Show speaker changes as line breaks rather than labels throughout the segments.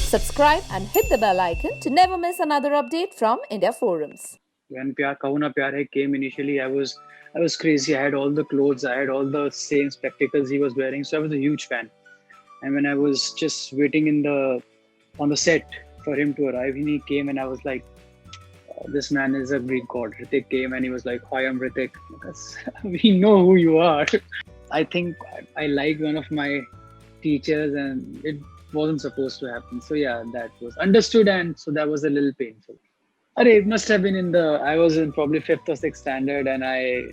Subscribe and hit the bell icon to never miss another update from India Forums.
When Pyar Kaho Na Pyar Hai came initially, I was crazy. I had all the clothes, I had all the same spectacles he was wearing, so I was a huge fan. And when I was just waiting on the set for him to arrive, he came and I was like, this man is a Greek god. Hrithik came and he was like, "Hi, I'm Hrithik." Because we know who you are. I think I liked one of my teachers and it wasn't supposed to happen. So yeah, that was understood, and so that was a little painful. It must have been I was in probably fifth or sixth standard, and I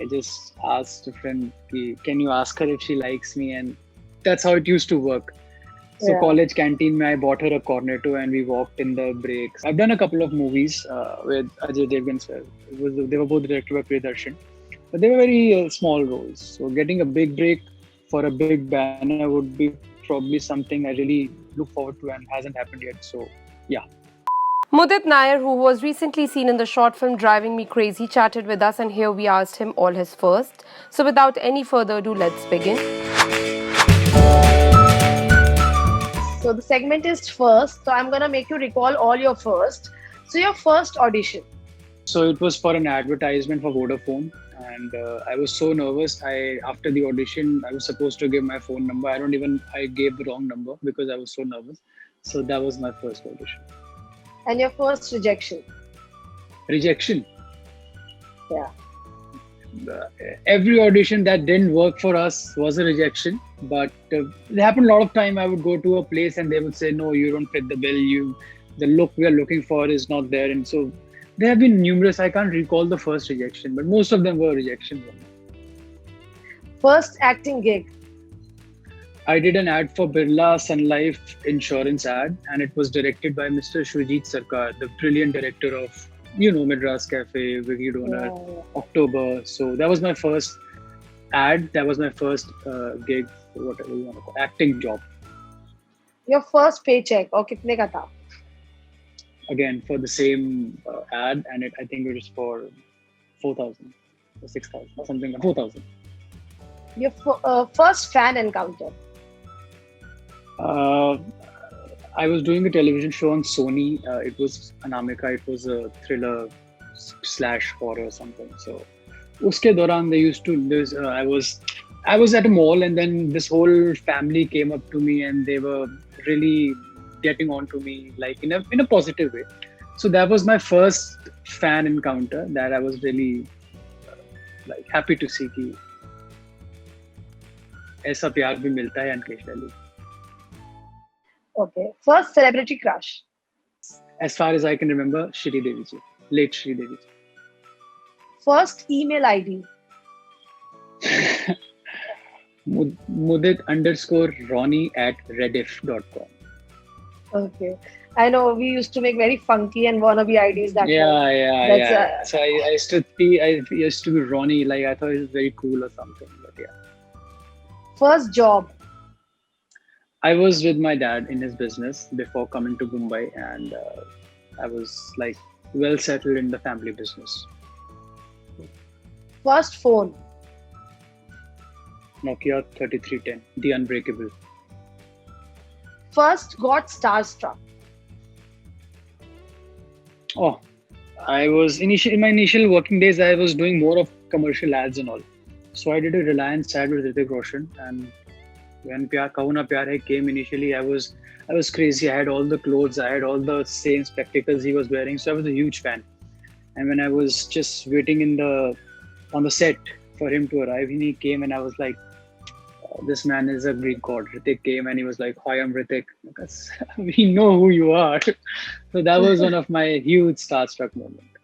just asked a friend, "Can you ask her if she likes me?" And that's how it used to work. So college canteen, I bought her a cornetto, and we walked in the breaks. I've done a couple of movies with Ajay Devgan sir. They were both directed by Priyadarshini, but they were very small roles. So getting a big break for a big banner would be probably something I really look forward to, and hasn't happened yet. So yeah.
Mudit Nayar, who was recently seen in the short film Driving Me Crazy, chatted with us, and here we asked him all his first. So without any further ado, let's begin.
So the segment is first. So I'm going to make you recall all your first. So your first audition.
So it was for an advertisement for Vodafone, and I was so nervous. After the audition, I was supposed to give my phone number. I gave the wrong number because I was so nervous. So that was my first audition.
And your first rejection.
Rejection.
Yeah.
Every audition that didn't work for us was a rejection, but it happened a lot of time. I would go to a place and they would say, "No, you don't fit the bill. The look we are looking for is not there." And so there have been numerous. I can't recall the first rejection, but most of them were rejections.
First acting gig.
I did an ad for Birla Sun Life insurance ad, and it was directed by Mr. Shujit Sarkar, the brilliant director of, Madras Cafe, Wiki Donor, October. So that was my first ad. That was my first gig, whatever you want to call it, acting job.
Your first paycheck, or kitne ka tha?
Again, for the same ad, and I think it was for 4,000 or 6,000 or something like 4,000.
Your first fan encounter.
I was doing a television show on Sony. It was Anamika. It was a thriller / horror or something. So, uske dauran I was at a mall, and then this whole family came up to me, and they were really getting on to me, like in a positive way. So that was my first fan encounter that I was really happy to see कि ऐसा प्यार भी मिलता है occasionally.
Okay. First celebrity crush.
As far as I can remember, Shri Devi ji, late Shri Devi ji.
First email ID.
Mudit_Ronnie@rediff.com.
Okay. I know we used to make very funky and wannabe IDs that time.
Yeah. So I used to be Ronnie, like I thought it was very cool or something, but yeah.
First job.
I was with my dad in his business before coming to Mumbai, and I was well settled in the family business.
First phone.
Nokia 3310, the unbreakable.
First got starstruck.
Oh, I was in my initial working days, I was doing more of commercial ads and all. So I did a Reliance ad with Hrithik Roshan, and when Pyar Kaho Na Pyar Hai came initially, I was crazy. I had all the clothes, I had all the same spectacles he was wearing, so I was a huge fan. And when I was just waiting on the set for him to arrive, he came and I was like, this man is a Greek god. Hrithik came and he was like, "Hi, I'm Hrithik." Because we know who you are. So that was one of my huge starstruck moments.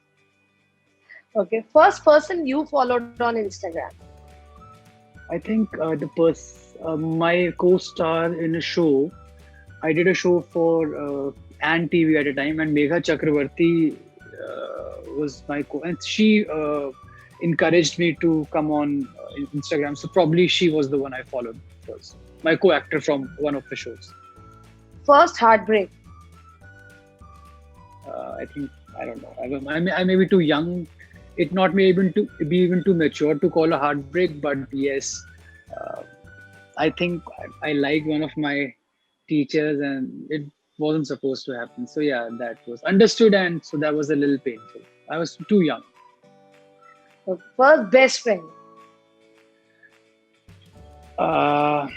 Okay. First person you followed on Instagram.
I think my co-star in a show, I did a show for Ant TV at a time, and Megha Chakravarti was my and she encouraged me to come on Instagram. So probably she was the one I followed first. My co-actor from one of the shows.
First heartbreak.
I think, I don't know. I may be too young. It not may even to be even too mature to call a heartbreak, but yes, I think I liked one of my teachers, and it wasn't supposed to happen. So yeah, that was understood, and so that was a little painful. I was too young.
So first best friend.
Uh,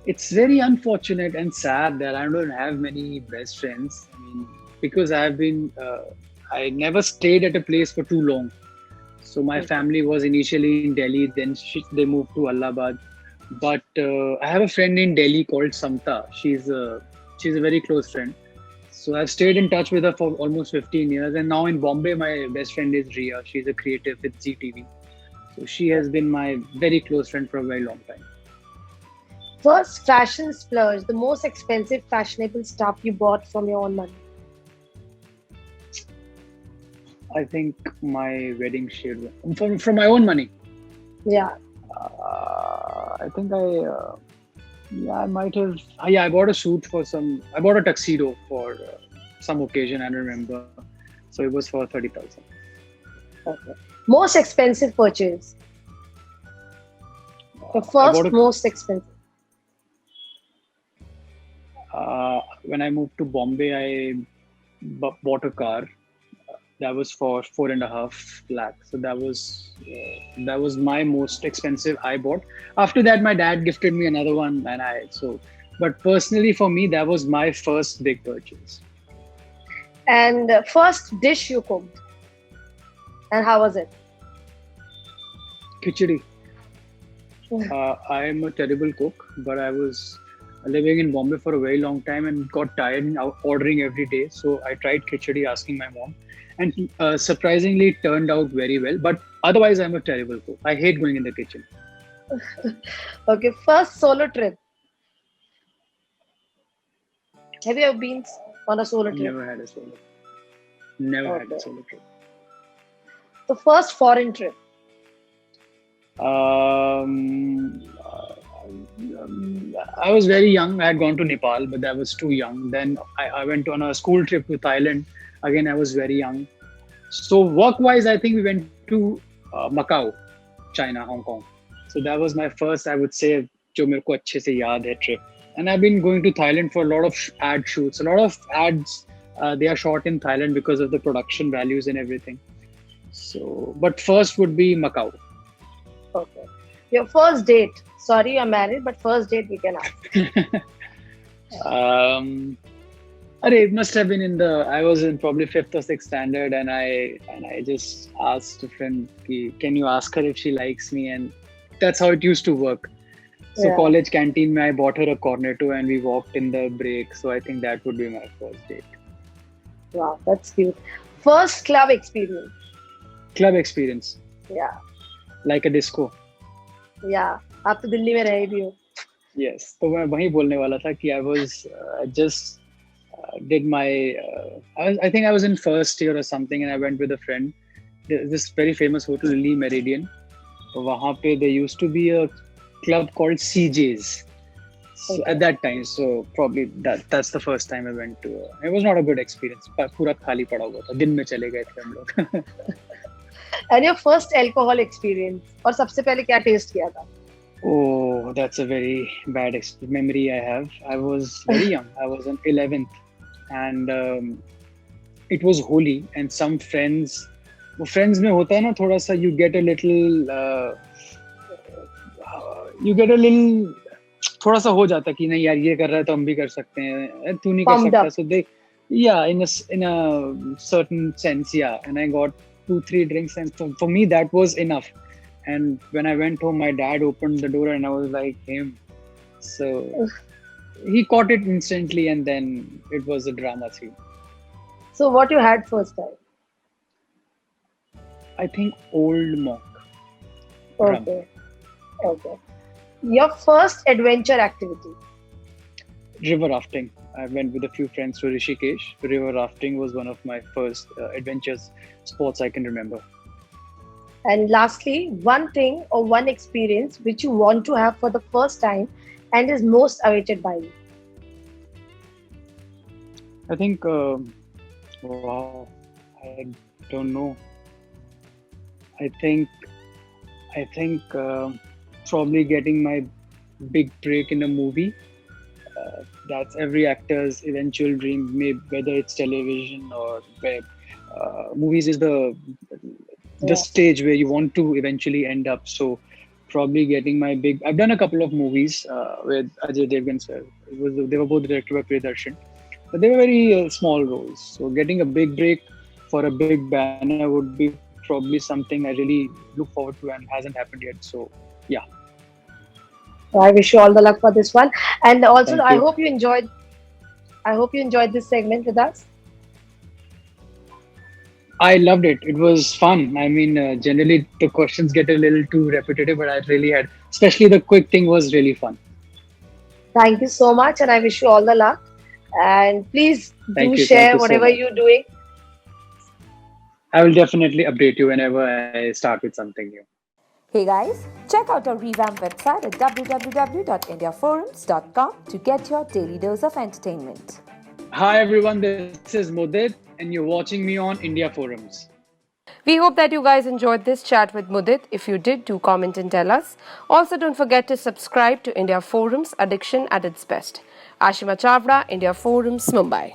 it's very unfortunate and sad that I don't have many best friends. I mean, because I never stayed at a place for too long. So my
Okay.
family was initially in Delhi, then they moved to Allahabad. But I have a friend in Delhi called Samta. She's a very close friend. So I've stayed in touch with her for almost 15 years. And now in Bombay, my best friend is Ria. She's a creative with ZTV. So she has been my very close friend for a very long time.
First fashion splurge, the most expensive fashionable stuff you bought from your own money.
I think my wedding shade from my own money.
Yeah.
I think I might have. Yeah, I bought a suit for some. I bought a tuxedo for some occasion. I don't remember. So it was for 30,000.
Okay. Most expensive purchase. The
I
first
bought a,
most expensive.
when I moved to Bombay, I bought a car. That was for 4.5 lakhs. So that was my most expensive I bought. After that, my dad gifted me another one, and But personally, for me, that was my first big purchase.
And first dish you cooked. And how was it?
Khichdi. I am a terrible cook, but I was living in Bombay for a very long time and got tired in ordering every day. So I tried khichdi, asking my mom, and surprisingly, it turned out very well. But otherwise, I'm a terrible cook. I hate going in the kitchen.
Okay, first solo trip. Have you ever been on a solo trip?
Never had a solo. Never had a
Okay.
solo trip.
The first foreign trip.
I was very young. I had gone to Nepal, but that was too young. Then I went on a school trip to Thailand. Again, I was very young. So work-wise, I think we went to Macau, China, Hong Kong. So that was my first, I would say, जो मेरे को अच्छे से याद है trip. And I've been going to Thailand for a lot of ad shoots. A lot of ads, they are shot in Thailand because of the production values and everything. So, but first would be Macau.
Okay. Your first date. Sorry, you're married, but first date we can ask.
It must have been I was in probably 5th or 6th standard, and I just asked a friend, can you ask her if she likes me? And that's how it used to work. So
Yeah.
college canteen, I bought her a cornetto and we walked in the break. So I think that would be my first date.
Wow, that's cute. First club experience.
Club experience,
Yeah.
like a disco.
Yeah. आप तो दिल्ली में रहे भी हो.
Yes. तो मैं वही बोलने वाला था कि I was just did my I think I was in first year or something, and I went with a friend. There's this very famous hotel, Lee Meridian. So वहाँ पे there used to be a club called CJ's. So
Okay.
at that time, so probably that's the first time I went to. It was not a good experience. पूरा खाली पड़ा हुआ था. दिन में चले गए थे हम लोग.
And your first alcohol experience. और सबसे पहले क्या taste किया था?
Oh, that's a very bad memory I have. I was very young. I was in 11th, and it was Holi, and some friends. वो friends में होता है ना थोड़ा सा you get a little थोड़ा सा हो जाता कि नहीं यार ये कर रहा है तो हम भी कर सकते हैं तू नहीं कर
Pumped
सकता
up.
so they yeah in a certain sense yeah, and I got 2-3 drinks, and for me that was enough. And when I went home, my dad opened the door and I was like him. So he caught it instantly, and then it was a drama scene.
So what you had first time?
I think Old Monk. Rum.
Okay. Okay. Your first adventure activity.
River rafting. I went with a few friends to Rishikesh. River rafting was one of my first adventures sports I can remember.
And lastly, one thing or one experience which you want to have for the first time and is most awaited by you.
I think, wow, I don't know. I think probably getting my big break in a movie. That's every actor's eventual dream, whether it's television or web. Movies is the
Yeah.
stage where you want to eventually end up. So probably getting my big. I've done a couple of movies with Ajay Devgan sir. They were both directed by Priyadarshan, but they were very small roles. So getting a big break for a big banner would be probably something I really look forward to and hasn't happened yet. So yeah,
So I wish you all the luck for this one. And also,
thank you.
I hope you enjoyed this segment with us.
I loved it. It was fun. I mean, generally the questions get a little too repetitive, but I really had, especially the quick thing was really fun.
Thank you so much, and I wish you all the luck. And please do
Thank
share
you so
whatever
much.
you're doing.
I will definitely update you whenever I start with something new.
Hey guys, check out our revamped website at www.indiaforums.com to get your daily dose of entertainment.
Hi everyone, this is Mudit, and you're watching me on India Forums.
We hope that you guys enjoyed this chat with Mudit. If you did, do comment and tell us. Also, don't forget to subscribe to India Forums Addiction at its best. Ashima Chavda, India Forums, Mumbai.